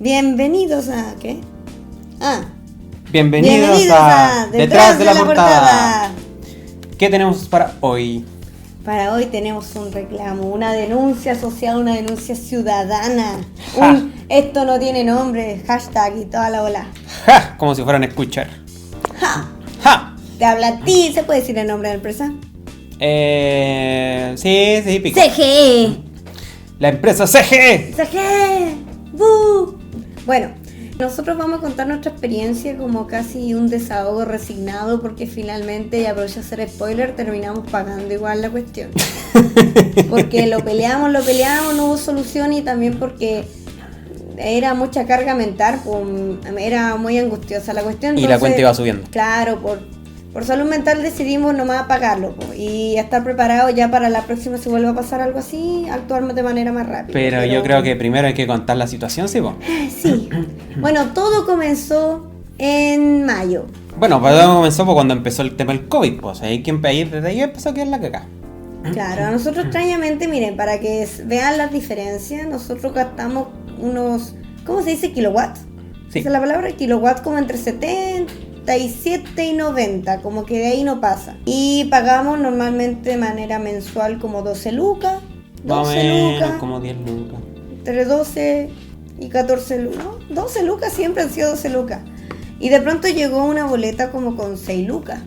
Bienvenidos a... ¿qué? Bienvenidos a Detrás de la Portada. ¿Qué tenemos para hoy? Para hoy tenemos un reclamo, una denuncia social, una denuncia ciudadana. Esto no tiene nombre, hashtag y toda la bola. ¡Ja! Como si fueran a escuchar. ¡Ja! ¡Ja! ¿Te habla a ti? ¿Se puede decir el nombre de la empresa? Sí, pico. CGE. La empresa CGE. CGE. ¡Bú! Bueno, nosotros vamos a contar nuestra experiencia como casi un desahogo resignado porque finalmente, y aprovecho a hacer spoiler, terminamos pagando igual la cuestión. Porque lo peleamos, no hubo solución y también porque era mucha carga mental, era muy angustiosa la cuestión. Entonces, y la cuenta iba subiendo. Claro, por salud mental decidimos nomás pagarlo y estar preparado ya para la próxima si vuelve a pasar algo así, actuar de manera más rápida. Pero yo creo que primero hay que contar la situación, ¿sí vos? Sí. Bueno, todo comenzó en mayo. Bueno, todo comenzó cuando empezó el tema del COVID, pues ahí desde ahí empezó a quedar la cagada. Claro, a nosotros extrañamente, miren, para que vean las diferencias, nosotros gastamos unos, ¿cómo se dice? ¿Kilowatts? Sí. Esa es la palabra, kilowatts como entre 77 y 90, como que de ahí no pasa. Y pagamos normalmente de manera mensual como 12 lucas. 12 lucas. Como 10 lucas. Entre 12 y 14 lucas. ¿No? 12 lucas siempre han sido 12 lucas. Y de pronto llegó una boleta como con 6 lucas.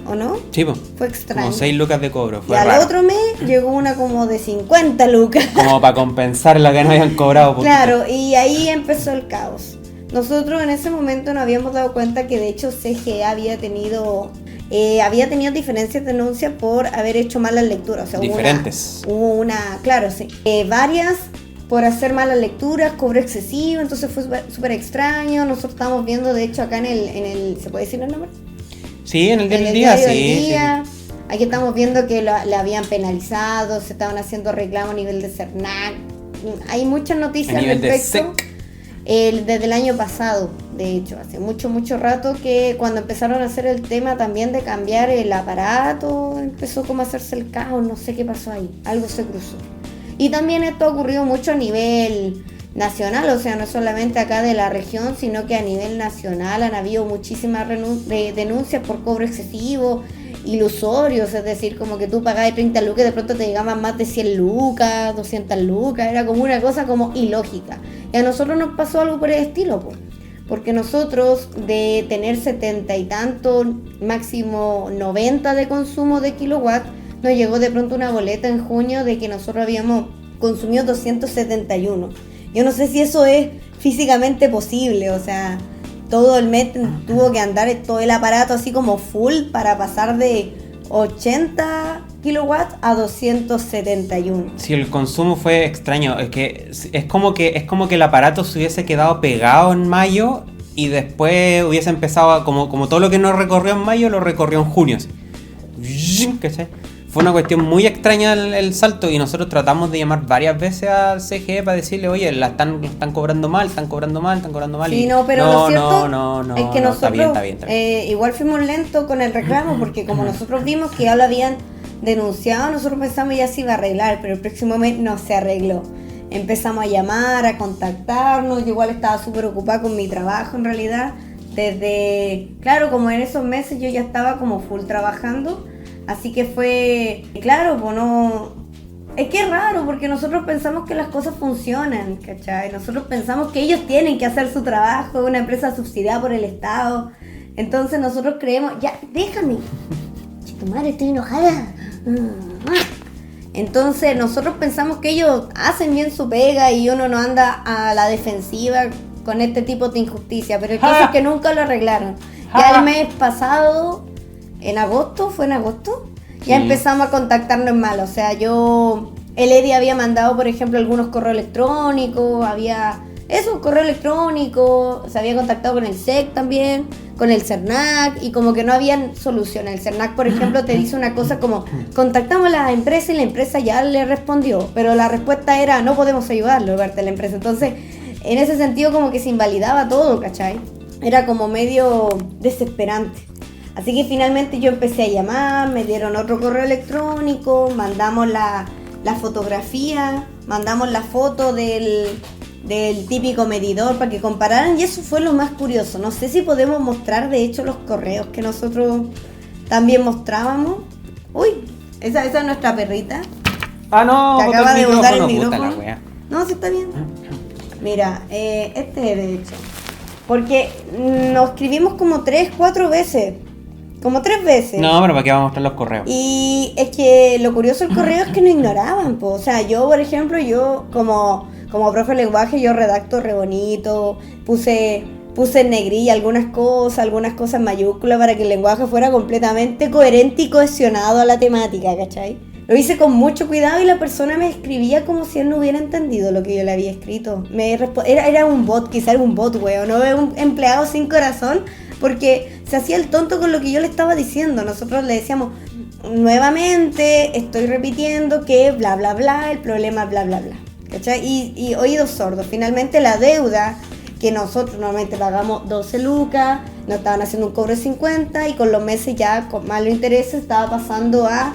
¿O no? Sí, pues. Fue extraño. Como 6 lucas de cobro. Fue y al raro. otro mes llegó una como de 50 lucas. Como para compensar la que no habían cobrado. Claro, y ahí empezó el caos. Nosotros en ese momento nos habíamos dado cuenta que de hecho CGE había tenido diferencias de denuncia por haber hecho malas lecturas. O sea, diferentes. Hubo una, claro, sí. Varias por hacer malas lecturas, cobro excesivo, entonces fue súper extraño. Nosotros estábamos viendo, de hecho, acá en el ¿se puede decir el nombre? Sí, en el diario día, del sí. día. Aquí estamos viendo que la habían penalizado, se estaban haciendo reclamos a nivel de CERNAC. Hay muchas noticias a nivel respecto. De SEC. Desde el año pasado, de hecho, hace mucho rato que cuando empezaron a hacer el tema también de cambiar el aparato, empezó como a hacerse el caos, no sé qué pasó ahí, algo se cruzó. Y también esto ha ocurrido mucho a nivel nacional, o sea, no solamente acá de la región, sino que a nivel nacional han habido muchísimas denuncias por cobro excesivo, ilusorios, es decir, como que tú pagabas 30 lucas y de pronto te llegaban más de 100 lucas, 200 lucas, era como una cosa como ilógica. Y a nosotros nos pasó algo por el estilo, porque nosotros de tener 70 y tanto, máximo 90 de consumo de kilowatt, nos llegó de pronto una boleta en junio de que nosotros habíamos consumido 271. Yo no sé si eso es físicamente posible, o sea, todo el mes tuvo que andar todo el aparato así como full para pasar de 80 kilowatts a 271. Sí, el consumo fue extraño, es como que el aparato se hubiese quedado pegado en mayo y después hubiese empezado como todo lo que no recorrió en mayo lo recorrió en junio. ¿Cachai? Fue una cuestión muy extraña el salto y nosotros tratamos de llamar varias veces al CGE para decirle, oye, están cobrando mal. Sí, y no, pero lo cierto es que nosotros está bien. Igual fuimos lentos con el reclamo porque como nosotros vimos que ya lo habían denunciado, nosotros pensamos ya se iba a arreglar, pero el próximo mes no se arregló. Empezamos a llamar, a contactarnos, yo igual estaba súper ocupada con mi trabajo en realidad. Claro, como en esos meses yo ya estaba como full trabajando. Así que fue, claro, pues no, es que es raro porque nosotros pensamos que las cosas funcionan, ¿cachai? Nosotros pensamos que ellos tienen que hacer su trabajo, una empresa subsidiada por el Estado. Entonces nosotros creemos, ya, déjame, tu madre, estoy enojada. Entonces nosotros pensamos que ellos hacen bien su pega y uno no anda a la defensiva con este tipo de injusticia, pero el caso es que nunca lo arreglaron. Ya el mes pasado... ¿En agosto? ¿Fue en agosto? Sí. Ya empezamos a contactarnos mal, o sea, el Eddie había mandado, por ejemplo, algunos correos electrónicos, se había contactado con el SEC también, con el CERNAC, y como que no habían solución. El CERNAC, por ejemplo, te dice una cosa como, contactamos a la empresa y la empresa ya le respondió, pero la respuesta era, no podemos ayudarlo, parte de la empresa. Entonces, en ese sentido como que se invalidaba todo, ¿cachai? Era como medio desesperante. Así que finalmente yo empecé a llamar, me dieron otro correo electrónico, mandamos la fotografía, mandamos la foto del del típico medidor para que compararan, y eso fue lo más curioso. No sé si podemos mostrar de hecho los correos que nosotros también mostrábamos. Uy, esa es nuestra perrita. Ah, no, que acaba de botar el puta micrófono. la wea. No, sí está bien. Mira, este de hecho. Porque nos escribimos como 3-4 veces. Como 3 veces. No, pero ¿para qué vamos a mostrar los correos? Y es que lo curioso del correo es que nos ignoraban, po. O sea, yo, por ejemplo, como profe de lenguaje, yo redacto re bonito, puse en negrilla algunas cosas en mayúscula para que el lenguaje fuera completamente coherente y cohesionado a la temática, ¿cachai? Lo hice con mucho cuidado y la persona me escribía como si él no hubiera entendido lo que yo le había escrito. Era un bot, quizá era un bot, weón, no era un empleado sin corazón, porque se hacía el tonto con lo que yo le estaba diciendo. Nosotros le decíamos, nuevamente, estoy repitiendo que bla, bla, bla, el problema bla, bla, bla. ¿Cachai? Y oídos sordos. Finalmente la deuda, que nosotros normalmente pagamos 12 lucas, nos estaban haciendo un cobro de 50 y con los meses ya con malos intereses estaba pasando a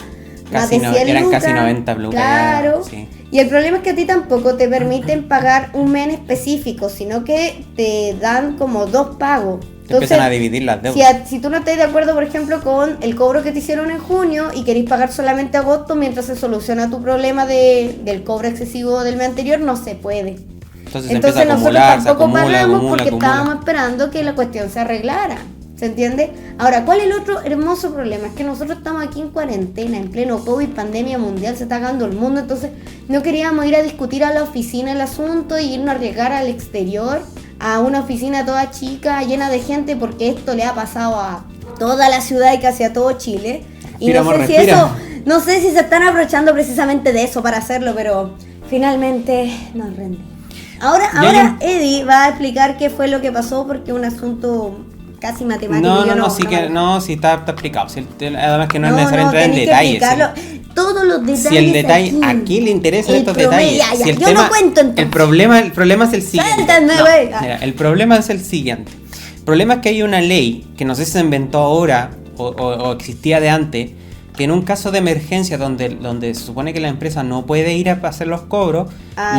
más de 100 eran lucas. casi 90 lucas. Claro. Ya, sí. Y el problema es que a ti tampoco te permiten pagar un mes específico, sino que te dan como 2 pagos. Te empiezan a dividir las deudas. Si tú no estás de acuerdo, por ejemplo, con el cobro que te hicieron en junio y querés pagar solamente agosto mientras se soluciona tu problema del cobro excesivo del mes anterior, no se puede. Entonces Nosotros acumular, tampoco pagamos acumula, porque estábamos esperando que la cuestión se arreglara. ¿Se entiende? Ahora, ¿cuál es el otro hermoso problema? Es que nosotros estamos aquí en cuarentena, en pleno COVID, pandemia mundial, se está acabando el mundo, entonces no queríamos ir a discutir a la oficina el asunto y irnos a arriesgar al exterior, a una oficina toda chica, llena de gente, porque esto le ha pasado a toda la ciudad y casi a todo Chile. Y no sé si se están aprovechando precisamente de eso para hacerlo, pero finalmente nos rendimos. Ahora Eddie va a explicar qué fue lo que pasó, porque es un asunto casi matemático. Sí está explicado. Además que no es necesario entrar en detalles. Todos los detalles. Si el detalle, aquí le interesan estos detalles. Ya, si el yo tema, no cuento entonces. El problema es el siguiente. Mira, el problema es el siguiente. El problema es que hay una ley que no sé si se inventó ahora o existía de antes, que en un caso de emergencia donde se supone que la empresa no puede ir a hacer los cobros,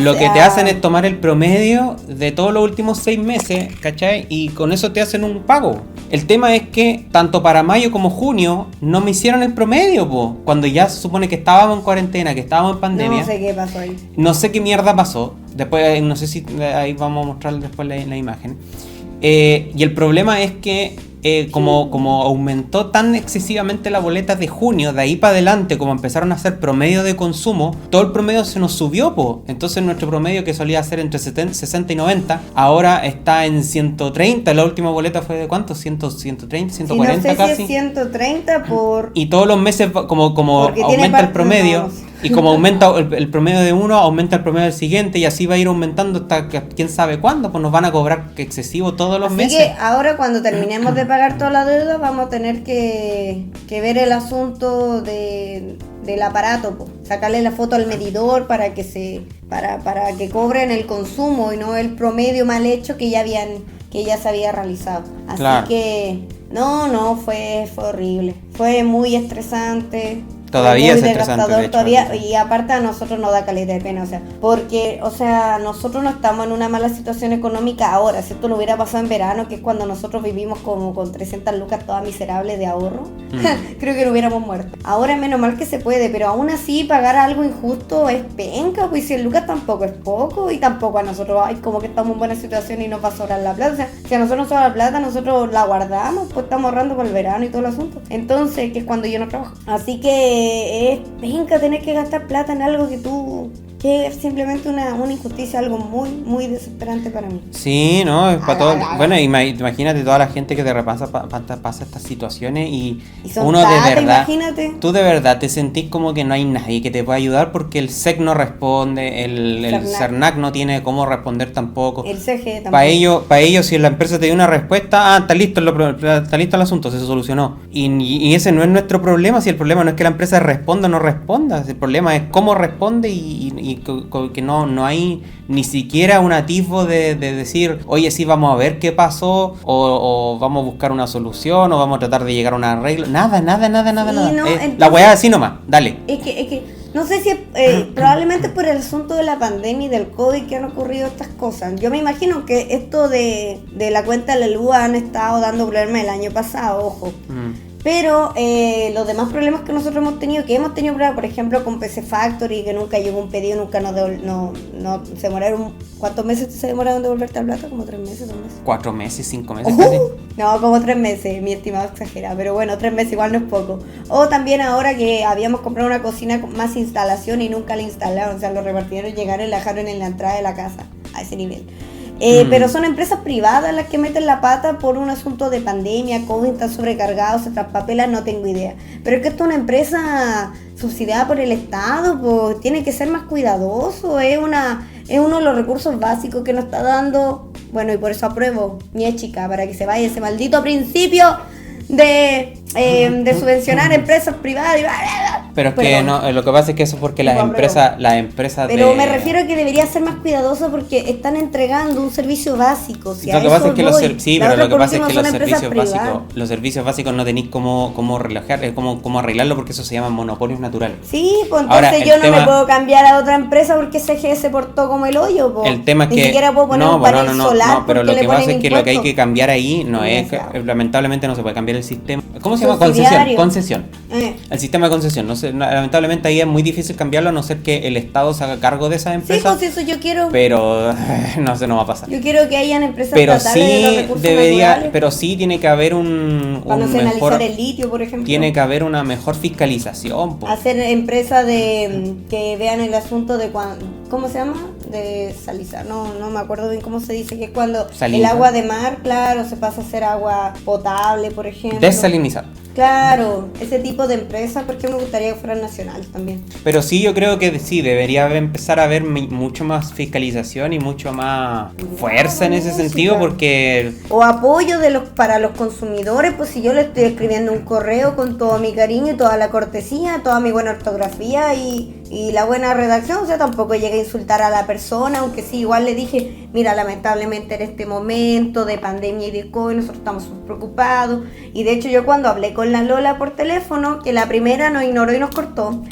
lo que te hacen es tomar el promedio de todos los últimos 6 meses, ¿cachai? Y con eso te hacen un pago. El tema es que tanto para mayo como junio no me hicieron el promedio, po, cuando ya se supone que estábamos en cuarentena, que estábamos en pandemia. No sé qué pasó ahí. No sé qué mierda pasó. Después, no sé si ahí vamos a mostrar después la imagen. Y el problema es que como aumentó tan excesivamente la boleta de junio, de ahí para adelante, como empezaron a hacer promedio de consumo, todo el promedio se nos subió, po. Entonces nuestro promedio, que solía ser entre 60 y 90, ahora está en 130. La última boleta fue de ¿cuánto? 130, 140 no sé casi. Si es 130 por... Y todos los meses, como aumenta el promedio, y como aumenta el promedio de uno, aumenta el promedio del siguiente, y así va a ir aumentando hasta que quién sabe cuándo, pues nos van a cobrar excesivo todos los meses. Así que ahora, cuando terminemos de pagar toda la deuda, vamos a tener que ver el asunto del aparato, pues. Sacarle la foto al medidor para que que cobren el consumo y no el promedio mal hecho que ya se había realizado. Así claro. Que no, fue horrible. Fue muy estresante. Todavía es estresante, todavía, y aparte a nosotros nos da caleta de pena, porque nosotros no estamos en una mala situación económica ahora. Si esto no hubiera pasado en verano, que es cuando nosotros vivimos como con 300 lucas todas miserables de ahorro, creo que no hubiéramos muerto. Ahora menos mal que se puede, pero aún así pagar algo injusto es penca, pues 100 lucas tampoco es poco, y tampoco a nosotros, como que estamos en buena situación y no va a sobrar la plata. Si a nosotros nos sobra la plata, nosotros la guardamos, pues estamos ahorrando por el verano y todo el asunto. Entonces, que es cuando yo no trabajo. Así que es penca tener que gastar plata en algo que es simplemente una injusticia, algo muy, muy desesperante para mí. Sí, no, es para todo. Bueno, imagínate toda la gente que de repente pasa estas situaciones y uno de verdad, imagínate. Tú de verdad te sentís como que no hay nadie que te pueda ayudar porque el SEC no responde, el CERNAC no tiene cómo responder tampoco. El CG tampoco. Para ellos, si la empresa te dio una respuesta, está listo el asunto, se solucionó. Y ese no es nuestro problema, si el problema no es que la empresa responda o no responda, el problema es cómo responde y y que no hay ni siquiera un atisbo de decir, oye, sí, vamos a ver qué pasó, o vamos a buscar una solución, o vamos a tratar de llegar a un arreglo. Nada. No, entonces, la weá así nomás, dale. Es que no sé si probablemente por el asunto de la pandemia y del COVID que han ocurrido estas cosas. Yo me imagino que esto de la cuenta de la luz han estado dando problemas el año pasado, ojo. Pero los demás problemas que nosotros hemos tenido problemas, por ejemplo, con PC Factory, que nunca llegó un pedido, nunca no se demoraron. ¿Cuántos meses se demoraron en devolverte la plata? ¿Como 3 meses, 2 meses? 4 meses, 5 meses casi. No, como 3 meses, mi estimado exagera, pero bueno, 3 meses igual no es poco. O también ahora que habíamos comprado una cocina con más instalación y nunca la instalaron, o sea, los repartidores llegaron y la dejaron en la entrada de la casa, a ese nivel. Pero son empresas privadas las que meten la pata por un asunto de pandemia, COVID, están sobrecargados, se traspapelan, no tengo idea. Pero es que esto es una empresa subsidiada por el Estado, pues tiene que ser más cuidadoso, es uno de los recursos básicos que nos está dando. Bueno, y por eso apruebo, mi chica, para que se vaya ese maldito principio de subvencionar empresas privadas y pero es que no, lo que pasa es que eso es porque las empresas pero me refiero a que debería ser más cuidadoso porque están entregando un servicio básico. Si lo que pasa es que lo que pasa es que los servicios básicos no tenéis cómo relajar, cómo arreglarlo, porque eso se llama monopolios naturales. Sí, pues entonces ahora, yo no me puedo cambiar a otra empresa porque CGE se portó como el hoyo, pues. El tema es ni que siquiera puedo poner un panel solar. No, pero lo que pasa es que lo que hay que cambiar ahí no es, lamentablemente no se puede cambiar el sistema. ¿Cómo se llama? Concesión. El sistema de concesión. No sé, lamentablemente ahí es muy difícil cambiarlo, a no ser que el Estado se haga cargo de esas empresas. Sí, pues eso yo quiero. Pero no va a pasar. Yo quiero que hayan empresas estatales de los recursos naturales. Pero sí tiene que haber para analizar el litio, por ejemplo. Tiene que haber una mejor fiscalización. Hacer empresas que vean el asunto de ¿cómo se llama? De salizar. No me acuerdo bien cómo se dice, que es cuando el agua de mar, claro, se pasa a ser agua potable, por ejemplo. Desalinizar. Claro, ese tipo de empresas, porque me gustaría que fueran nacionales también. Pero sí, yo creo que sí, debería empezar a haber mucho más fiscalización y mucho más fuerza en ese sentido, porque... O apoyo para los consumidores, pues si yo le estoy escribiendo un correo con todo mi cariño y toda la cortesía, toda mi buena ortografía y la buena redacción, o sea, tampoco llegué a insultar a la persona, aunque sí, igual le dije, mira, lamentablemente en este momento de pandemia y de COVID nosotros estamos preocupados, y de hecho yo cuando hablé con la Lola por teléfono, que la primera nos ignoró y nos cortó,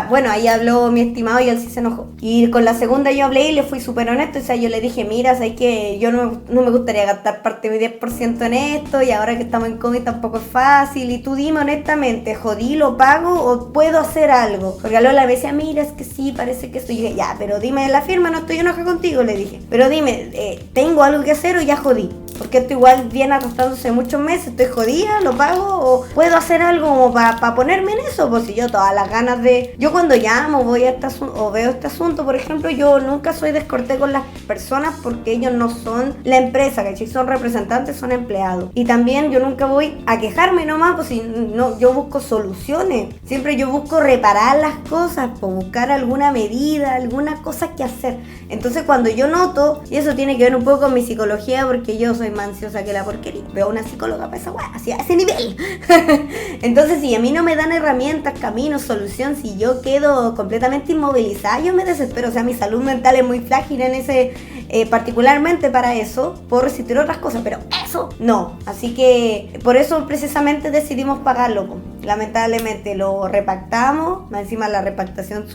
bueno, ahí habló mi estimado y él sí se enojó, y con la segunda yo hablé y le fui súper honesto, o sea, yo le dije, mira, sabes que yo no me gustaría gastar parte de mi 10% en esto, y ahora que estamos en COVID tampoco es fácil, y tú dime honestamente, ¿jodí, lo pago o puedo hacer algo? Porque la Lola me decía, mira, es que sí, parece que estoy, y dije, ya, pero dime la firma, no estoy enojada contigo, le dije, pero dime, ¿tengo algo que hacer o ya jodí? Porque esto igual viene arrastrándose muchos meses, estoy jodida, lo pago, o puedo hacer algo como para ponerme en eso, pues si yo todas las ganas yo cuando llamo, voy a o veo este asunto, por ejemplo, yo nunca soy descortés con las personas porque ellos no son la empresa, ¿cachai? Son representantes, son empleados, y también yo nunca voy a quejarme nomás, pues si no, yo busco soluciones, siempre yo busco reparar las cosas, pues buscar alguna medida, alguna cosa que hacer. Entonces cuando yo noto, y eso tiene que ver un poco con mi psicología, porque yo soy más ansiosa que la porquería, veo a una psicóloga para esa weá, así a ese nivel. Entonces si a mí no me dan herramientas, caminos, solución, si yo quedo completamente inmovilizada, yo me desespero, o sea, mi salud mental es muy frágil en ese, particularmente para eso, puedo resistir otras cosas, pero eso no, así que por eso precisamente decidimos pagarlo. Lamentablemente lo repactamos, más encima la repactación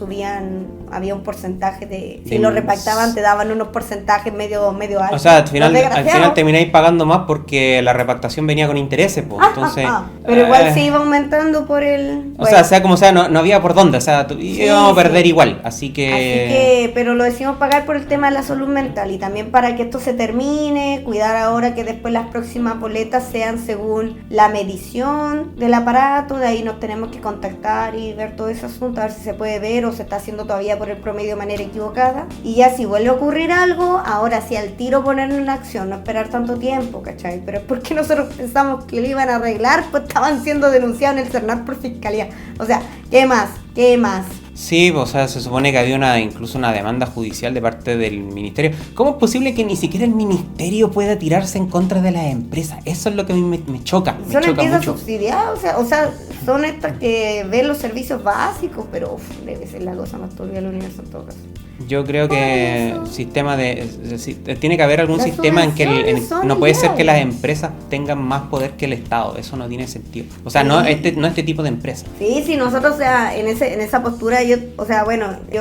había un porcentaje de, si lo repactaban te daban unos porcentajes medio altos. O sea, al final termináis pagando más porque la repactación venía con intereses, pues. Entonces, pero igual se iba aumentando por el... O sea como sea, no había por dónde, o sea, íbamos a perder igual, así que, pero lo decidimos pagar por el tema de la salud mental y también para que esto se termine, cuidar ahora que después las próximas boletas sean según la medición del aparato, de ahí nos tenemos que contactar y ver todo ese asunto, a ver si se puede ver o se está haciendo todavía por el promedio de manera equivocada, y ya si vuelve a ocurrir algo, ahora sí al tiro ponerlo en acción, no esperar tanto tiempo, ¿cachai? Pero es porque nosotros pensamos que lo iban a arreglar, pues estaban siendo denunciados en el CERNAT por fiscalía, o sea, ¿qué más? Sí, o sea, se supone que había incluso una demanda judicial de parte del ministerio. ¿Cómo es posible que ni siquiera el ministerio pueda tirarse en contra de las empresas? Eso es lo que a mí me choca. Son choca empresas mucho. subsidiadas, o sea, son estas que ven los servicios básicos, pero debe ser la cosa más turbia del universo en todo caso. Yo creo que tiene que haber algún Las sistema en que subvenciones son no puede ser que las ilegales. empresas tengan más poder que el Estado. Eso no tiene sentido. O sea, no Sí. este tipo de empresas. Sí, nosotros, o sea, en esa postura, yo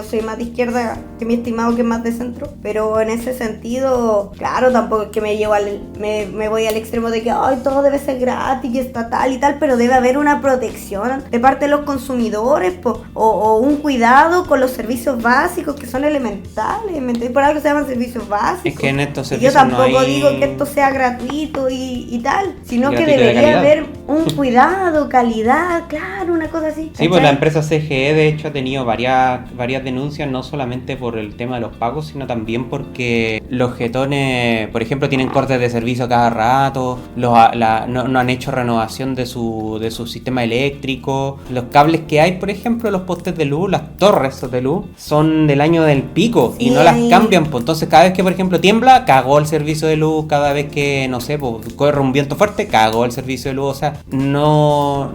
soy más de izquierda que mi estimado que es más de centro, pero en ese sentido, claro, tampoco es que me voy al extremo de que ay, todo debe ser gratis y estatal y tal, pero debe haber una protección de parte de los consumidores o un cuidado con los servicios básicos que son elementales, ¿me entiendes? Por algo se llaman servicios básicos. Es que en estos Y yo servicios tampoco no hay... digo que esto sea gratuito y tal, sino que Gratuito de debería calidad. haber un cuidado, calidad, claro, una cosa así. Sí, pues ¿cachai? la empresa CGE de hecho ha tenido varias denuncias, no solamente por el tema de los pagos, sino también porque los jetones, por ejemplo, tienen cortes de servicio cada rato, no han hecho renovación de su sistema eléctrico, los cables que hay, por ejemplo, los postes de luz, las torres de luz, son del año del pico y Sí, no las ahí- cambian, pues entonces cada vez que, por ejemplo, tiembla, cagó el servicio de luz, cada vez que, no sé, pues, corre un viento fuerte, cagó el servicio de luz, o sea, no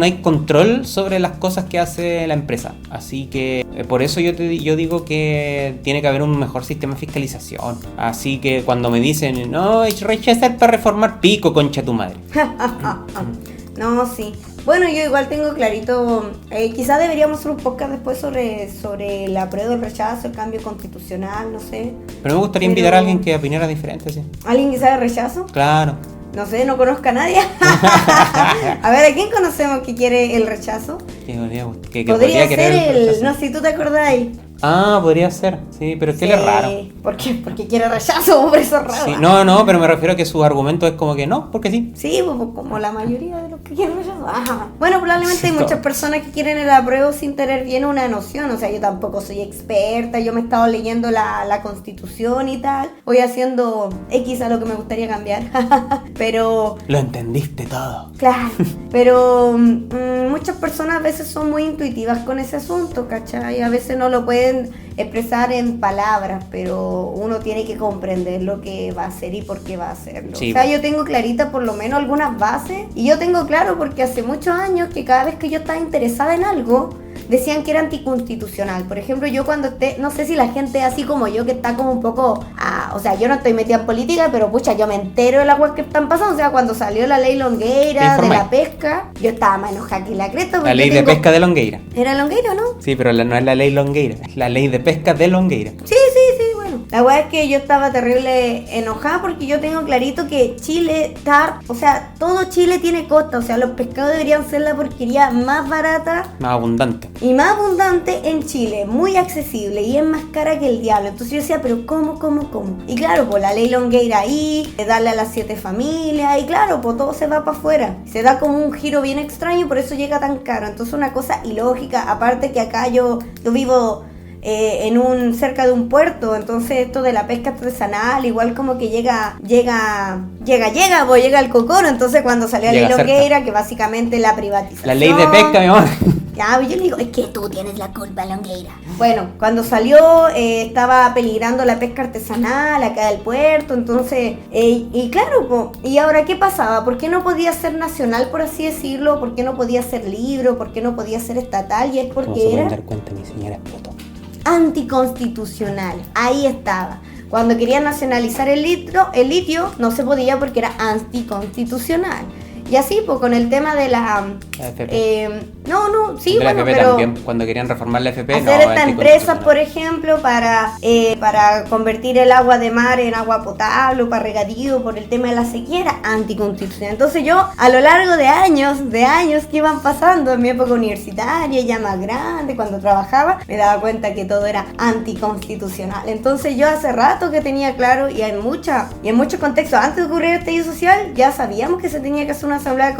hay control sobre las cosas que hace la empresa. Así que por eso yo digo que tiene que haber un mejor sistema de fiscalización. Así que cuando me dicen, no, es rechazar para reformar, pico, concha tu madre. No, sí. Bueno, yo igual tengo clarito, quizás deberíamos hacer un podcast después sobre la prueba del rechazo, el cambio constitucional, no sé. Pero me gustaría invitar a alguien que opinara diferente, sí. ¿Alguien que sabe rechazo? Claro. No sé, no conozco a nadie. A ver, ¿a quién conocemos que quiere el rechazo? Que Podría podría querer ser rechazo. no sé si tú te acordáis. Ah, podría ser, sí, pero es que él es raro. ¿Por qué? Porque quiere rechazo, hombre, eso es raro. Sí, no, pero me refiero a que su argumento es como que no, porque sí. Sí, pues, como la mayoría de los que quieren rechazo. Ajá. Bueno, probablemente hay Sí, muchas todo. personas que quieren el apruebo sin tener bien una noción. O sea, yo tampoco soy experta, yo me he estado leyendo la constitución y tal. Voy haciendo X a lo que me gustaría cambiar. Pero, Lo entendiste todo. claro, pero muchas personas a veces son muy intuitivas con ese asunto, ¿cachai? A veces no lo pueden expresar en palabras, pero uno tiene que comprender lo que va a hacer y por qué va a hacerlo. Sí, o sea, pues. yo tengo clarita por lo menos algunas bases y yo tengo claro porque hace muchos años que cada vez que yo estaba interesada en algo, decían que era anticonstitucional. Por ejemplo, yo cuando no sé si la gente así como yo que está como un poco, o sea, yo no estoy metida en política, pero pucha, yo me entero de las cosas que están pasando. O sea, cuando salió la ley Longueira de la pesca, yo estaba más enojada que la cresta. La ley de pesca de Longueira. ¿Era Longueira o no? Sí, pero no es la ley Longueira, es la ley de pesca de Longueira. Sí, bueno. La verdad es que yo estaba terrible enojada porque yo tengo clarito que Chile está, o sea, todo Chile tiene costa, o sea, los pescados deberían ser la porquería más barata Más abundante. y más abundante en Chile, muy accesible y es más cara que el diablo. Entonces yo decía, pero ¿cómo? Y claro, pues la ley Longueira ahí, darle a las 7 familias y claro, pues todo se va para afuera. Se da como un giro bien extraño y por eso llega tan caro. Entonces una cosa ilógica, aparte que acá yo vivo cerca de un puerto, entonces esto de la pesca artesanal igual como que llega el cocoro, entonces cuando salió la ley Llega cerca. Longueira, que básicamente la privatización. La ley de pesca, mi amor. Ya, yo le digo, es que tú tienes la culpa, Longueira. Bueno, cuando salió estaba peligrando la pesca artesanal acá del puerto, entonces, y claro, ¿y ahora qué pasaba? ¿Por qué no podía ser nacional, por así decirlo? ¿Por qué no podía ser libre? ¿Por qué no podía ser estatal? Y es porque era cuenta, mi señora explotó. anticonstitucional. Ahí estaba. Cuando querían nacionalizar el litio no se podía porque era anticonstitucional. Y así, pues con el tema de la FP. sí, De la bueno, FP pero también, cuando querían reformar la FP, hacer estas empresas, por ejemplo, para convertir el agua de mar en agua potable o para regadío por el tema de la sequía, era anticonstitucional. Entonces yo, a lo largo de años que iban pasando en mi época universitaria, ya más grande, cuando trabajaba, me daba cuenta que todo era anticonstitucional. Entonces yo hace rato que tenía claro, y en muchos contextos, antes de ocurrir el estallido social, ya sabíamos que se tenía que hacer una asamblea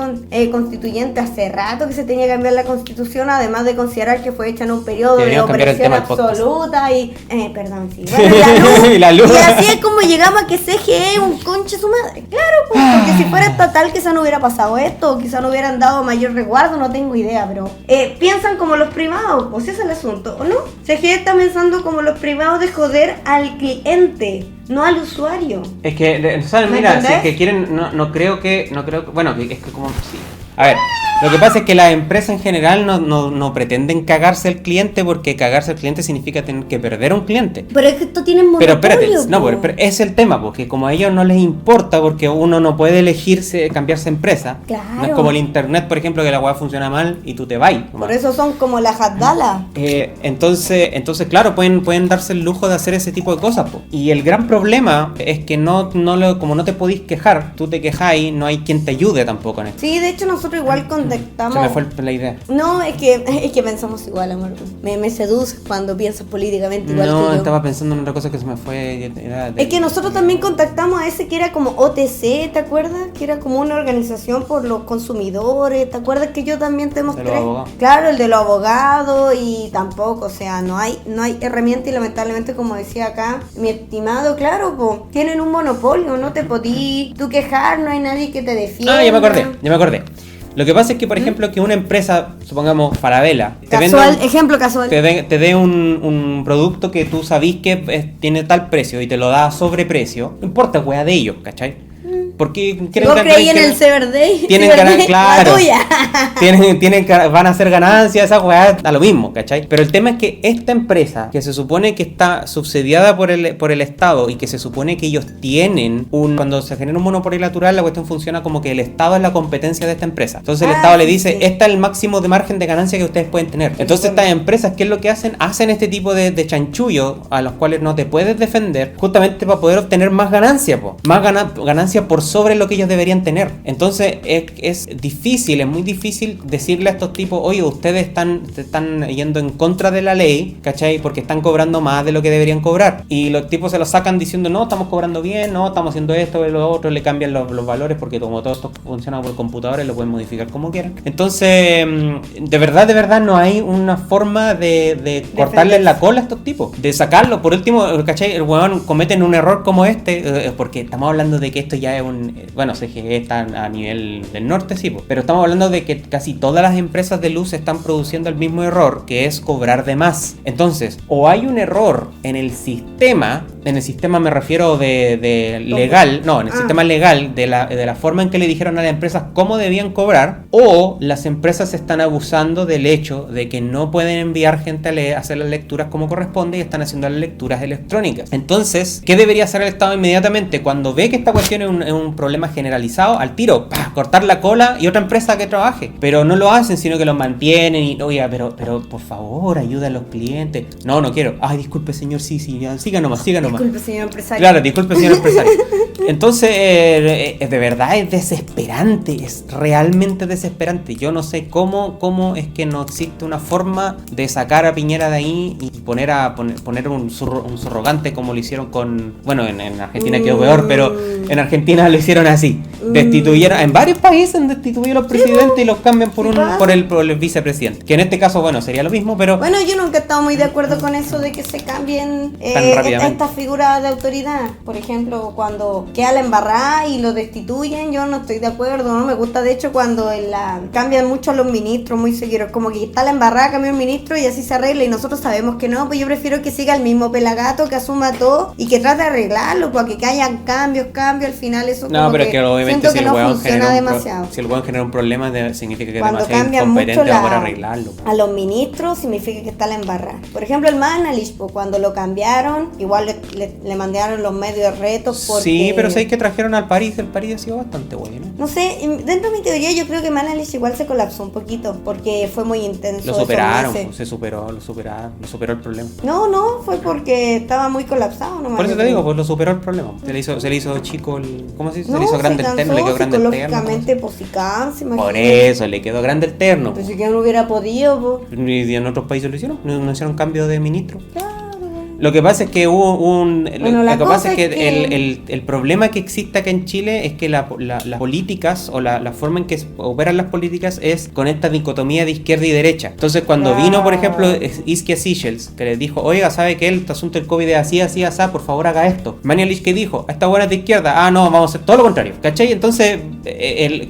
constituyente, hace rato que se tenía que cambiar la constitución solución, además de considerar que fue hecha en un periodo de Deberíamos cambiar el opresión tema del podcast. absoluta y... perdón, sí. Bueno, la luz. La luz. Y así es como llegamos a que CGE es un conche su madre. Claro, pues, porque si fuera estatal quizá no hubiera pasado esto, o quizá no hubieran dado mayor resguardo, no tengo idea, pero... piensan como los privados, pues ese es el asunto, ¿o no? CGE está pensando como los privados de joder al cliente, no al usuario. Es que, ¿sabes? ¿Me Mira, si es entendés? que quieren, no creo que, bueno, es que como, sí. A ver, lo que pasa es que las empresas en general no pretenden cagarse al cliente, porque cagarse al cliente significa tener que perder a un cliente. Pero es que esto tiene Pero monopolio. espérate, no, po. pero es el tema, porque como a ellos no les importa, porque uno no puede elegirse, cambiarse empresa. Claro. No es como el internet, por ejemplo, que la weá funciona mal y tú te vas. Por eso son como las Haddala. Entonces, claro, pueden darse el lujo de hacer ese tipo de cosas, po. Y el gran problema es que como no te podís quejar, tú te quejáis, no hay quien te ayude tampoco en esto. Sí, de hecho nosotros igual Se contactamos. me fue la idea. No, es que pensamos igual, amor. Me seduce cuando piensas políticamente igual que No, yo. estaba pensando en otra cosa que se me fue. Es que nosotros también contactamos a ese que era como OTC, ¿te acuerdas? Que era como una organización por los consumidores, ¿te acuerdas que yo también te mostré? De los abogados. Claro, el de los abogados y tampoco, o sea, no hay herramienta y lamentablemente, como decía acá, mi estimado, claro, po, tienen un monopolio, no te podí tú quejar, no hay nadie que te defienda. Ah, ya me acordé. Lo que pasa es que, por ejemplo, que una empresa, supongamos Falabella, Ejemplo casual. te dé un producto que tú sabís que tiene tal precio y te lo da a sobreprecio, no importa, wea de ellos, ¿cachai? Porque Vos creí en el Cyber Day. tienen Cyber ganas, Day, claro. la tuya. Van a hacer ganancias, esa weá da lo mismo, ¿cachai? Pero el tema es que esta empresa, que se supone que está subsidiada por el Estado y que se supone que ellos tienen cuando se genera un monopolio natural, la cuestión funciona como que el Estado es la competencia de esta empresa. Entonces el Estado le dice, sí. este es el máximo de margen de ganancia que ustedes pueden tener. Entonces estas empresas, ¿qué es lo que hacen? Hacen este tipo de chanchullo a los cuales no te puedes defender, justamente para poder obtener más ganancia, más ganancia por sobre lo que ellos deberían tener. Entonces es muy difícil decirle a estos tipos, oye, ustedes están yendo en contra de la ley, ¿cachai? Porque están cobrando más de lo que deberían cobrar. Y los tipos se lo sacan diciendo, no, estamos cobrando bien, no, estamos haciendo esto y lo otro, le cambian los valores, porque como todo esto funciona por computadores, lo pueden modificar como quieran. Entonces, de verdad no hay una forma de cortarles la cola a estos tipos, de sacarlo. Por último, ¿cachai? El huevón cometen un error como este, porque estamos hablando de que esto ya es bueno, CGE está a nivel del norte, sí, pero estamos hablando de que casi todas las empresas de luz están produciendo el mismo error, que es cobrar de más. Entonces, o hay un error en el sistema me refiero de legal, no, en el sistema legal, de la forma en que le dijeron a las empresas cómo debían cobrar, o las empresas están abusando del hecho de que no pueden enviar gente a hacer las lecturas como corresponde y están haciendo las lecturas electrónicas. Entonces, ¿qué debería hacer el Estado inmediatamente? Cuando ve que esta cuestión es un problema generalizado, al tiro, cortar la cola y otra empresa que trabaje. Pero no lo hacen, sino que lo mantienen y, oiga, pero por favor, ayuda a los clientes. No quiero. Ay, disculpe, señor, sí, ya, siga nomás. Disculpe, señor empresario. Claro, disculpe, señor empresario. Entonces, de verdad es desesperante, es realmente desesperante. Yo no sé cómo es que no existe una forma de sacar a Piñera de ahí y poner un surrogante como lo hicieron bueno, en Argentina quedó peor, pero en Argentina lo hicieron así. Destituyeron, en varios países han destituido a los presidentes y los cambian por el vicepresidente. Que en este caso, bueno, sería lo mismo, pero... Bueno, yo nunca he estado muy de acuerdo con eso de que se cambien estas figuras de autoridad. Por ejemplo, cuando queda la embarrada y lo destituyen, yo no estoy de acuerdo, no me gusta. De hecho, cuando cambian mucho a los ministros, muy seguidos, como que está la embarrada, cambia un ministro y así se arregla, y nosotros sabemos que no, pues yo prefiero que siga el mismo pelagato, que asuma todo y que trate de arreglarlo, porque que hayan cambios, al final eso no, pero es que obviamente siento que no funciona demasiado. Si el hueón genera un problema, significa que es cuando demasiado cambian incompetente mucho para arreglarlo. a los ministros, significa que está la embarrada. Por ejemplo, el Manalich, cuando lo cambiaron, igual le mandaron los medios retos porque... Sí, pero sabéis que trajeron al París, el París ha sido bastante bueno. No sé, dentro de mi teoría yo creo que Manalich igual se colapsó un poquito, porque fue muy intenso. Lo superaron, lo superó el problema. No, fue porque estaba muy colapsado. No por eso te digo, pues lo superó el problema. Se le hizo chico ¿cómo se dice? Se le hizo grande el terno, le quedó grande el terno. Psicológicamente posicán, por eso, le quedó grande el terno. Pero si que no hubiera podido, ¿Y en otros países lo hicieron? ¿No hicieron cambio de ministro? Claro. Lo que pasa es que hubo Bueno, lo que pasa es que el problema que existe acá en Chile es que las políticas o la forma en que operan las políticas es con esta dicotomía de izquierda y derecha. Entonces cuando vino, por ejemplo, Iskia Sichels, que les dijo, oiga, ¿sabe que el asunto del COVID es así, así, así, por favor haga esto? Mañalich, que dijo, esta buena es de izquierda, no, vamos a hacer todo lo contrario, ¿cachai? Entonces,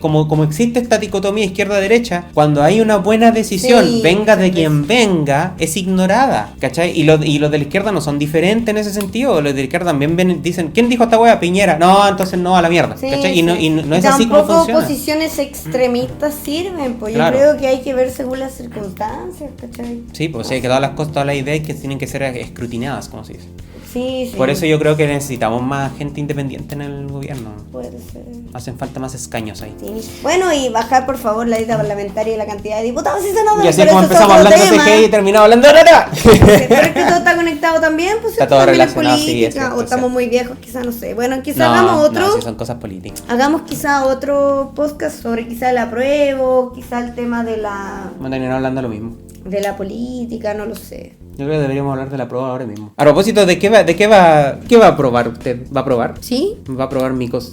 como existe esta dicotomía izquierda-derecha, cuando hay una buena decisión, venga de quien venga, es ignorada, ¿cachai? Y los de la izquierda no son diferentes en ese sentido. Los de la izquierda también dicen, ¿quién dijo esta wea? Piñera. No, entonces no, a la mierda, ¿cachai? Y no es así como funciona. Tampoco posiciones extremistas sirven, pues claro. Yo creo que hay que ver según las circunstancias, ¿cachai? Sí, pues sí, que todas las ideas que tienen que ser escrutinadas, como se dice. Sí. Por eso yo creo que necesitamos más gente independiente en el gobierno. Puede ser. Hacen falta más escaños ahí. Sí. Bueno, y bajar por favor la lista parlamentaria y la cantidad de diputados y senadores. Y así como empezamos hablando de TGI y terminamos hablando de nada. Pero es que todo está conectado también, pues está todo relacionado, política, sí, o estamos muy viejos, quizás, no sé. Bueno, quizás hagamos otro. No, sí son cosas políticas. Hagamos quizás otro podcast sobre quizás el apruebo, quizás el tema de la... Vamos a terminar hablando lo mismo. De la política, no lo sé. Yo creo que deberíamos hablar de la prueba ahora mismo. A propósito, ¿de qué va a probar usted? ¿Va a probar? ¿Sí? ¿Va a probar mi cosa?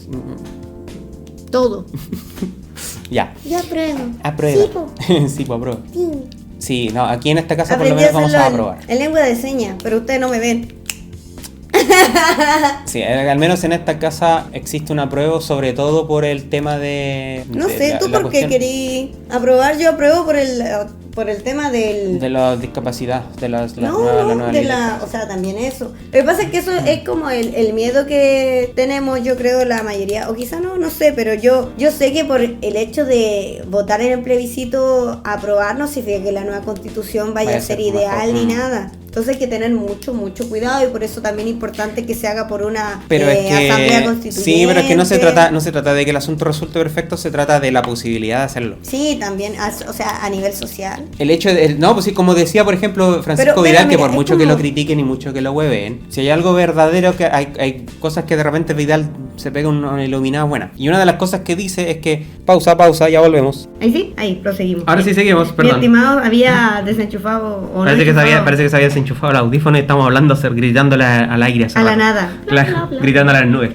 Todo. Ya. Ya apruebo. Aprueba. Sí, po. Sí, pues apruebo. Sí. Sí, no, aquí en esta casa por lo menos vamos a probar. En lengua de señas, pero ustedes no me ven. Sí, al menos en esta casa existe un apruebo, sobre todo por el tema de... No sé, ¿tú por qué querí aprobar? Yo apruebo por el tema de la discapacidad, de la nueva ley. O sea, también eso. Lo que pasa es que eso es como el miedo que tenemos, yo creo, la mayoría, o quizá no sé, pero yo sé que por el hecho de votar en el plebiscito, aprobar no significa que la nueva constitución vaya a ser ideal ni nada. Entonces hay que tener mucho cuidado y por eso también es importante que se haga por una asamblea constituyente. Sí, pero es que no se trata de que el asunto resulte perfecto, se trata de la posibilidad de hacerlo. Sí, también, o sea, a nivel social. El hecho de, no, pues sí, como decía, por ejemplo, Francisco Vidal, que por mucho que lo critiquen y mucho que lo hueven, si hay algo verdadero, que hay cosas que de repente Vidal se pega una iluminada buena. Y una de las cosas que dice es que, pausa, ya volvemos. Ahí sí, ahí proseguimos. Ahora sí seguimos, perdón. Mi estimado había desenchufado o parece que se había desenchufado el audífono y estamos hablando, gritándole al aire. A la nada. Claro, gritándole a las nubes.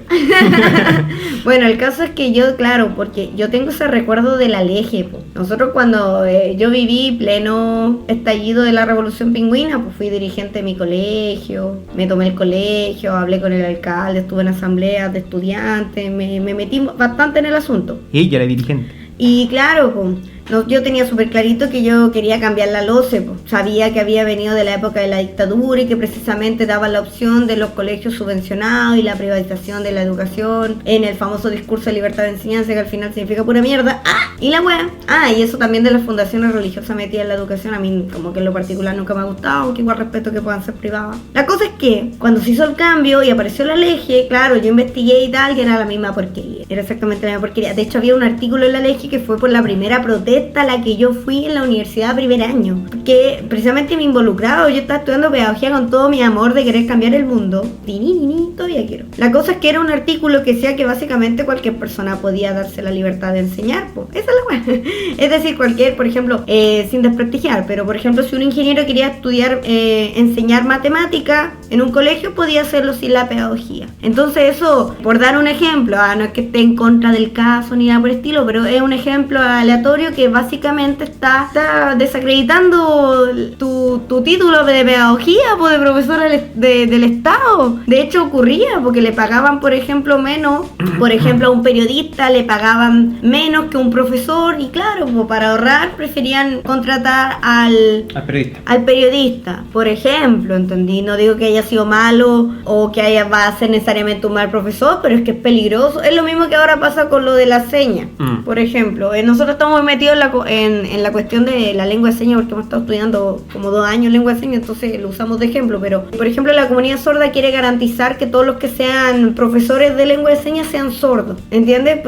Bueno, el caso es que yo, claro, porque yo tengo ese recuerdo del Aleje. Pues. Nosotros cuando yo viví pleno estallido de la Revolución Pingüina, pues fui dirigente de mi colegio, me tomé el colegio, hablé con el alcalde, estuve en asambleas de estudiantes, me metí bastante en el asunto. Y ella era dirigente. Y claro, pues, yo tenía súper clarito que yo quería cambiar la LOCE, pues. Sabía que había venido de la época de la dictadura y que precisamente daba la opción de los colegios subvencionados y la privatización de la educación en el famoso discurso de libertad de enseñanza, que al final significa pura mierda. Y la wea. Y eso también de las fundaciones religiosas metidas en la educación, a mí como que en lo particular nunca me ha gustado, aunque igual respeto que puedan ser privadas. La cosa es que cuando se hizo el cambio y apareció la LEGE, claro, yo investigué y tal, que era la misma porquería. Era exactamente la misma porquería. De hecho, había un artículo en la LEGE que fue por la primera protesta a la que yo fui en la universidad primer año, porque precisamente me involucraba. Yo estaba estudiando pedagogía con todo mi amor de querer cambiar el mundo. Todavía quiero. La cosa es que era un artículo que decía que básicamente cualquier persona podía darse la libertad de enseñar, pues. Esa es la buena. Es decir, cualquier, por ejemplo, sin desprestigiar, pero por ejemplo, si un ingeniero quería estudiar, enseñar matemática en un colegio, podía hacerlo sin la pedagogía. Entonces eso, por dar un ejemplo, no es que esté en contra del caso ni nada por el estilo, pero es un ejemplo aleatorio que básicamente está desacreditando tu título de pedagogía, pues, de profesora del Estado. De hecho ocurría, porque le pagaban, por ejemplo, menos, por ejemplo, a un periodista le pagaban menos que un profesor, y claro, pues, para ahorrar preferían contratar al periodista, por ejemplo, ¿entendí? No digo que haya sido malo o que va a ser necesariamente un mal profesor, pero es que es peligroso. Es lo mismo que ahora pasa con lo de la seña, por ejemplo. Nosotros estamos metidos en la cuestión de la lengua de señas porque hemos estado estudiando como 2 años lengua de señas, entonces lo usamos de ejemplo. Pero, por ejemplo, la comunidad sorda quiere garantizar que todos los que sean profesores de lengua de señas sean sordos, ¿entiendes?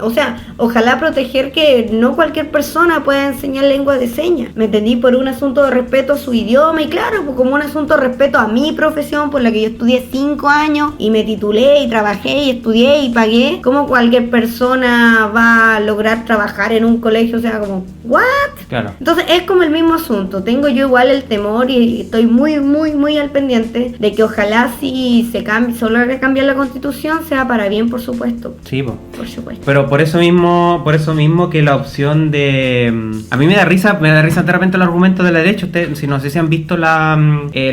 O sea, ojalá proteger que no cualquier persona pueda enseñar lengua de señas, ¿me entendí? Por un asunto de respeto a su idioma y claro, pues como un asunto de respeto a mi profesión por la que yo estudié 5 años y me titulé y trabajé y estudié y pagué. ¿Cómo cualquier persona va a lograr trabajar en un colegio? O sea, sea, como, ¿what? Claro. Entonces es como el mismo asunto. Tengo yo igual el temor y estoy muy al pendiente de que ojalá si se cambie, solo hay que cambiar la constitución, sea para bien, por supuesto. Sí, po. Por supuesto. Pero por eso mismo que la opción de... A mí me da risa de repente el argumento de la derecha. Ustedes, si no sé si han visto la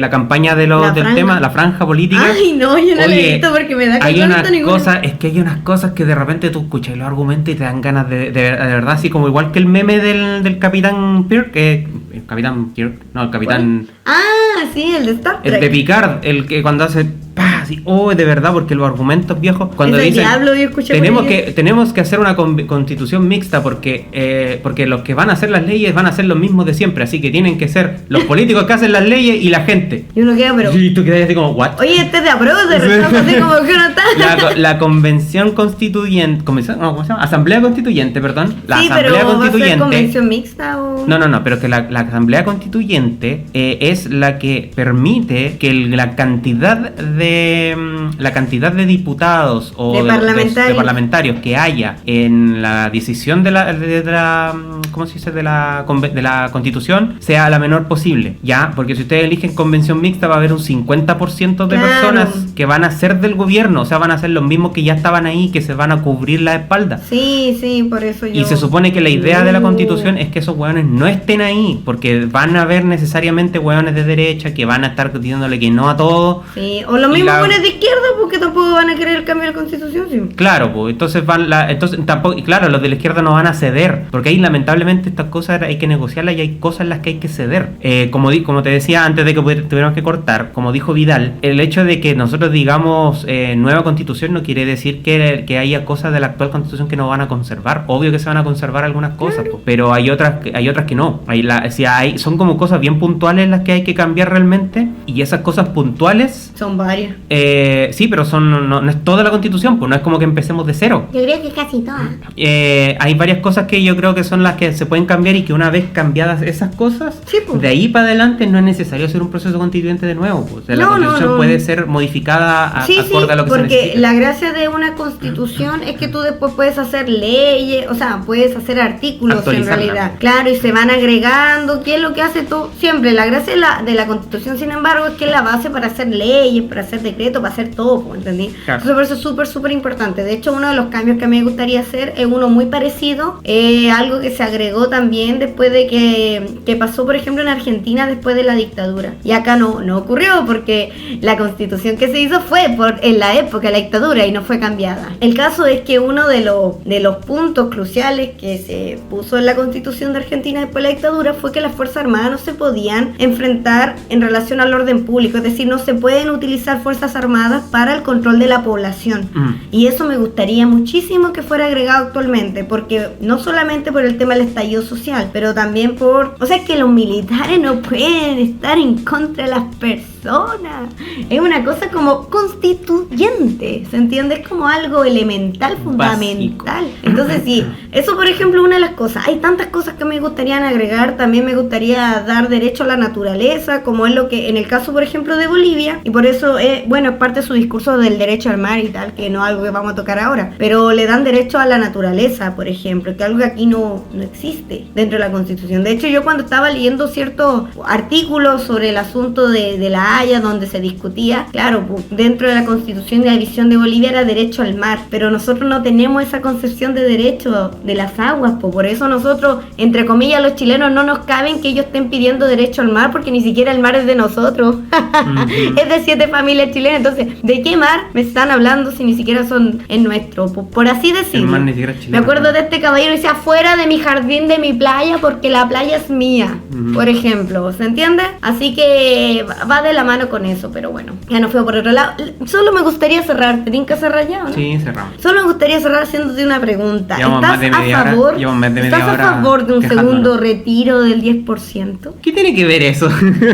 campaña del tema, la franja política. Ay, no, yo no la he visto porque me da hay unas cosas, es que hay unas cosas que de repente tú escuchas los argumentos y te dan ganas de verdad, así como igual que el meme del Capitán Kirk, el Capitán Kirk, no, el Capitán... ¿Cuál? Ah, sí, el de Star Trek. El de Picard, el que cuando hace... Así, de verdad, porque los argumentos viejos cuando dicen tenemos que hacer una constitución mixta porque los que van a hacer las leyes van a ser los mismos de siempre, así que tienen que ser los políticos que hacen las leyes y la gente. Y uno queda, pero... Y tú quedas así como, ¿what? Oye, este de apruebo, de rechazo, así como que no está. La convención constituyente, ¿cómo se llama? Asamblea constituyente, perdón. La sí, asamblea pero constituyente. ¿va a ser convención mixta o...? No, pero que la asamblea constituyente es la que permite que la cantidad de diputados o de parlamentarios que haya en la decisión de la ¿cómo se dice? de la Constitución sea la menor posible, ya, porque si ustedes eligen convención mixta va a haber un 50% de personas que van a ser del gobierno, o sea, van a ser los mismos que ya estaban ahí, que se van a cubrir la espalda. Sí, por eso yo... Y se supone que la idea de la Constitución es que esos hueones no estén ahí, porque van a haber necesariamente hueones de derecha que van a estar diciéndole que no a todo. Sí, o los mismos hueones de izquierda, porque tampoco van a querer cambiar la Constitución, sí. Claro, pues entonces tampoco, y claro, los de la izquierda no van a ceder, porque ahí lamentablemente estas cosas hay que negociarlas y hay cosas en las que hay que ceder. Como te decía antes de que tuviéramos que cortar, como dijo Vidal, el hecho de que nosotros digamos nueva Constitución no quiere decir que haya cosas de la actual Constitución que no van a conservar. Obvio que se van a conservar algunas cosas, pues, pero hay otras que no. Son como cosas bien puntuales las que hay que cambiar realmente, y esas cosas puntuales son varias. Sí, pero no es toda la Constitución, pues no es como que empecemos de cero. Yo creo que casi todas. Hay varias cosas que yo creo que son las que se pueden cambiar y que una vez cambiadas esas cosas, sí, pues, de ahí para adelante no es necesario hacer un proceso constituyente de nuevo. Pues. O sea, la Constitución puede ser modificada acorde a lo que se necesita. Porque la gracia de una Constitución es que tú después puedes hacer leyes, o sea, puedes hacer artículos en realidad. Claro, y se van agregando, que es lo que hace todo siempre. La gracia de la Constitución, sin embargo, es que es la base para hacer leyes, para hacer decretos, para hacer todo, ¿entendí? Claro. Entonces por eso es súper importante. De hecho, uno de los cambios que a mí me gustaría hacer es uno muy parecido, algo que se agregó también después de que pasó, por ejemplo, en Argentina después de la dictadura. Y acá no ocurrió porque la Constitución que se hizo fue en la época de la dictadura y no fue cambiada. El caso es que uno de los puntos cruciales que se puso en la Constitución de Argentina después de la dictadura fue que las Fuerzas Armadas no se podían enfrentar en relación al orden público, es decir, no se pueden utilizar Fuerzas Armadas para el control de la población. Y eso me gustaría muchísimo que fuera agregado actualmente, porque no solamente por el tema del estallido social, pero también o sea, que los militares no pueden estar en contra de las personas. Es una cosa como constituyente, ¿se entiende? Es como algo elemental, fundamental. Básico. Entonces sí, eso por ejemplo una de las cosas. Hay tantas cosas que me gustaría agregar. También me gustaría dar derecho a la naturaleza, como es lo que en el caso por ejemplo de Bolivia, y por eso es parte de su discurso del derecho al mar y tal, que no es algo que vamos a tocar ahora, pero le dan derecho a la naturaleza, por ejemplo, que algo que aquí no existe dentro de la Constitución. De hecho, yo cuando estaba leyendo ciertos artículos sobre el asunto de la Haya, donde se discutía, claro, dentro de la Constitución y la división de Bolivia era derecho al mar, pero nosotros no tenemos esa concepción de derecho de las aguas, por eso nosotros, entre comillas, los chilenos no nos caben que ellos estén pidiendo derecho al mar, porque ni siquiera el mar es de nosotros. Es de 7 familias chilenas. Entonces, ¿de qué mar me están hablando si ni siquiera es nuestro? Por así decirlo. El mar ni siquiera es chileno. Me acuerdo de este caballero que decía, fuera de mi jardín, de mi playa, porque la playa es mía, por ejemplo, ¿se entiende? Así que va de la mano con eso, pero bueno, ya no fue por otro lado. Solo me gustaría cerrar, ¿tienen que cerrar ya, no? Sí, cerramos. Solo me gustaría cerrar haciéndote una pregunta. ¿Estás a favor de un segundo retiro del 10%? ¿Qué tiene que ver eso?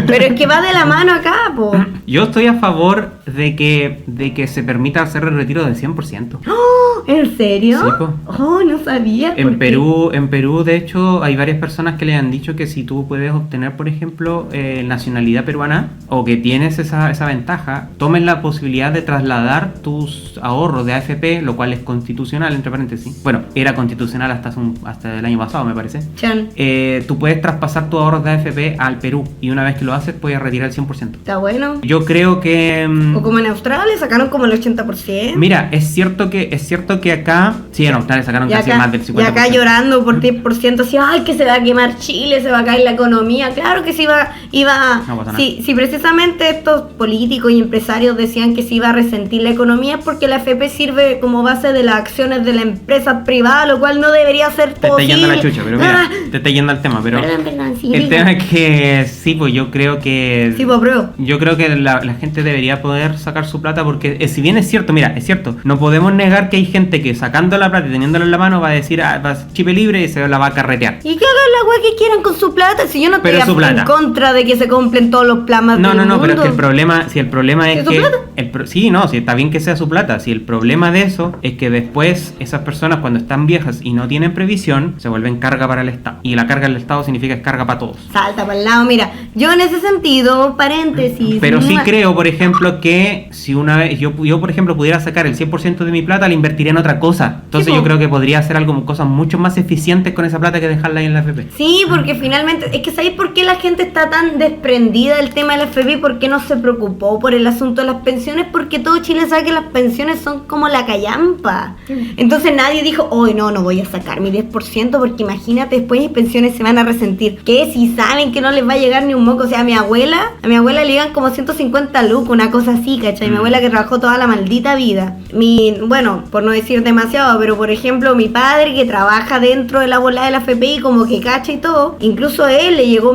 Pero es que va de la mano acá, po. Yo estoy a favor de que se permita hacer el retiro del 100%. ¡Oh! ¿En serio? Sí, po. Oh, no sabía. En Perú, de hecho, hay varias personas que le han dicho que si tú puedes obtener, por ejemplo, nacionalidad peruana o que tienes esa ventaja, tomen la posibilidad de trasladar tus ahorros de AFP, lo cual es constitucional, entre paréntesis. Bueno, era constitucional hasta el año pasado, me parece. Chan. Tú puedes traspasar tus ahorros de AFP al Perú y una vez que lo haces puedes retirar el 100%. Está bueno. Yo creo que... O como en Australia sacaron como el 80%. Mira, es cierto que acá... Sí, en Australia sacaron casi más del 50%. Y acá llorando por 10%, así, ay, que se va a quemar Chile, se va a caer la economía. Claro que sí iba No pasa nada. si precisamente estos políticos y empresarios decían que se iba a resentir la economía porque la AFP sirve como base de las acciones de la empresa privada, lo cual no debería ser posible. Te está yendo la chucha, pero mira, te está yendo al tema, pero... Perdón, sí, el tema es que sí, pues yo creo que... Sí, pues, bro. Yo creo que la gente debería poder sacar su plata porque si bien es cierto, mira, es cierto, no podemos negar que hay gente que sacando la plata y teniéndola en la mano va a decir, va a ser chipe libre y se la va a carretear. Y que hagan la weá que quieran con su plata, si yo no estoy en contra de que se compren todos los plamas del mundo. No, pero es que el problema es ¿Es que... su plata? Sí, está bien que sea su plata, si el problema de eso es que después esas personas cuando están viejas y no tienen previsión, se vuelven carga para el Estado. Y la carga del Estado significa es carga para todos. Salta para el lado, mira, yo en ese sentido, paréntesis. Pero sí creo, por ejemplo, que si una vez yo por ejemplo, pudiera sacar el 100% de mi plata, la invertiría en otra cosa. Entonces sí, yo creo que podría hacer algo, cosas mucho más eficientes con esa plata que dejarla ahí en la FP. Sí, porque finalmente, es que ¿sabéis por qué la gente está tan desprendida del tema de la FP? ¿Por qué no se preocupó por el asunto de las pensiones? Porque todo Chile sabe que las pensiones son como la callampa. Entonces nadie dijo, hoy no voy a sacar mi 10% porque imagínate, después mis pensiones se van a resentir. ¿Qué? Si saben que no les va a llegar ni un moco. O sea, a mi abuela le llegan como 150 lucas, una cosa así, ¿cachai? Mi abuela que trabajó toda la maldita vida. Bueno, por no decir demasiado, pero por ejemplo, mi padre que trabaja dentro de la bola de la FPI como que cacha y todo, incluso a él le llegó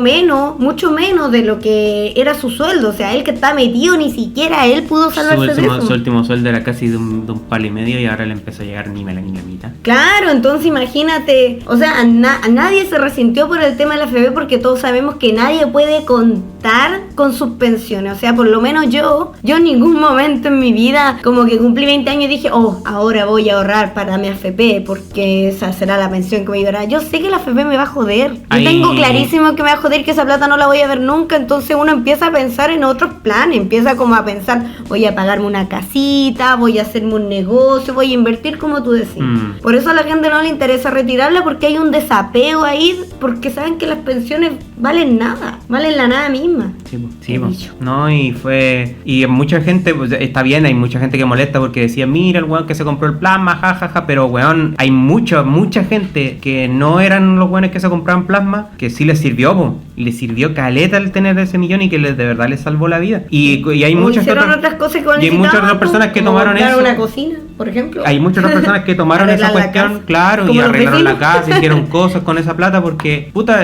mucho menos de lo que era su sueldo. O sea, él que está metido, ni siquiera él pudo salvarse de eso. Su último sueldo era casi de un palo y medio y ahora le empezó a llegar ni la mitad. Claro, entonces imagínate, o sea, a nadie se resintió por el tema de la FP porque todos sabemos que nadie puede contar con sus pensiones. O sea, por lo menos yo en ningún momento en mi vida como que cumplí 20 años y dije, ahora voy a ahorrar para mi AFP porque esa será la pensión que me ayudará. Yo sé que la AFP me va a joder. Yo tengo clarísimo que me va a joder, que esa plata no la voy a ver nunca. Entonces uno empieza a pensar en otros planes, empieza como a pensar, voy a pagarme una casita, voy a hacerme un negocio, voy a invertir como tú decís. Por eso a la gente no le interesa retirarla porque hay un desapego ahí, porque saben que las pensiones valen nada, valen la nada misma. Sí, no, y mucha gente, pues, está bien, hay mucha gente que molesta porque decía, mira el weón que se compró el plasma, jajaja, pero weón, hay mucha gente que no eran los weones que se compraban plasma, que sí les sirvió, les sirvió caleta el tener ese millón y que de verdad les salvó la vida. Y hay muchas otras cosas que y hay muchas otras personas que tomaron eso. Una cocina, por ejemplo. Hay muchas otras personas que tomaron esa cuestión, claro, y arreglaron la casa, hicieron cosas con esa plata porque, puta,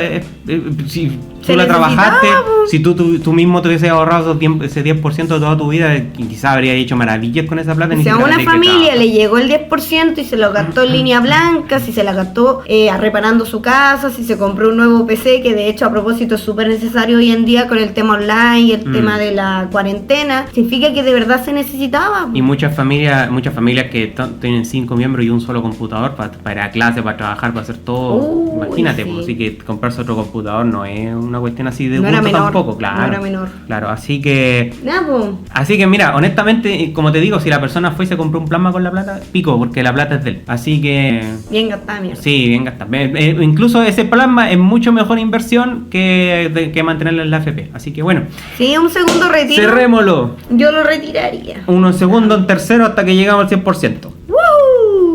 si tú la trabajaste, si tú mismo te hubieses ahorrado ese 10% de toda tu vida, quizás habrías hecho maravillas con esa plata. Si a una familia le llegó el 10% y se lo gastó en línea blanca, si se la gastó reparando su casa, si se compró un nuevo PC, que de hecho a propósito es súper necesario hoy en día con el tema online y el tema de la cuarentena, significa que de verdad se necesitaba. Y muchas familias que tienen 5 miembros y un solo computador para ir a clase, para trabajar, para hacer todo. Imagínate, sí. Pues, así que comprarse otro computador no es una cuestión así de gusto tampoco, claro. No era menor. Claro, así que... No, así que mira, honestamente, como te digo, si la persona fue y se compró un plasma con la plata, pico, porque la plata es de él. Así que... Bien gastada, mierda. Sí, bien gastada. Incluso ese plasma es mucho mejor inversión que mantenerlo en la AFP. Así que bueno. Sí, un segundo retiro. Cerrémoslo. Yo lo retiraría. Uno en segundo, en tercero, hasta que llegamos al 100%.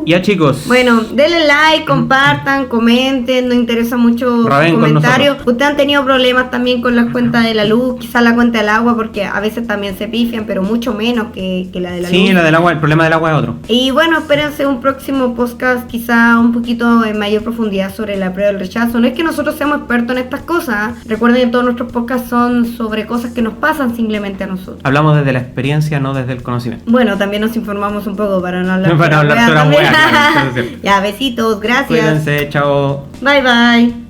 Ya, chicos. Bueno, denle like, compartan, comenten, nos interesa mucho Raven sus comentarios. Ustedes han tenido problemas también con las cuentas de la luz, quizás la cuenta del agua, porque a veces también se pifian, pero mucho menos que la de la luz. Sí, la del agua, el problema del agua es otro. Y bueno, espérense un próximo podcast quizá un poquito en mayor profundidad sobre la prueba del rechazo. No es que nosotros seamos expertos en estas cosas, ¿eh? Recuerden que todos nuestros podcasts son sobre cosas que nos pasan simplemente a nosotros. Hablamos desde la experiencia, no desde el conocimiento. Bueno, también nos informamos un poco para no hablar para hablar de la wea. Ya, besitos, gracias. Cuídense, chao. Bye bye.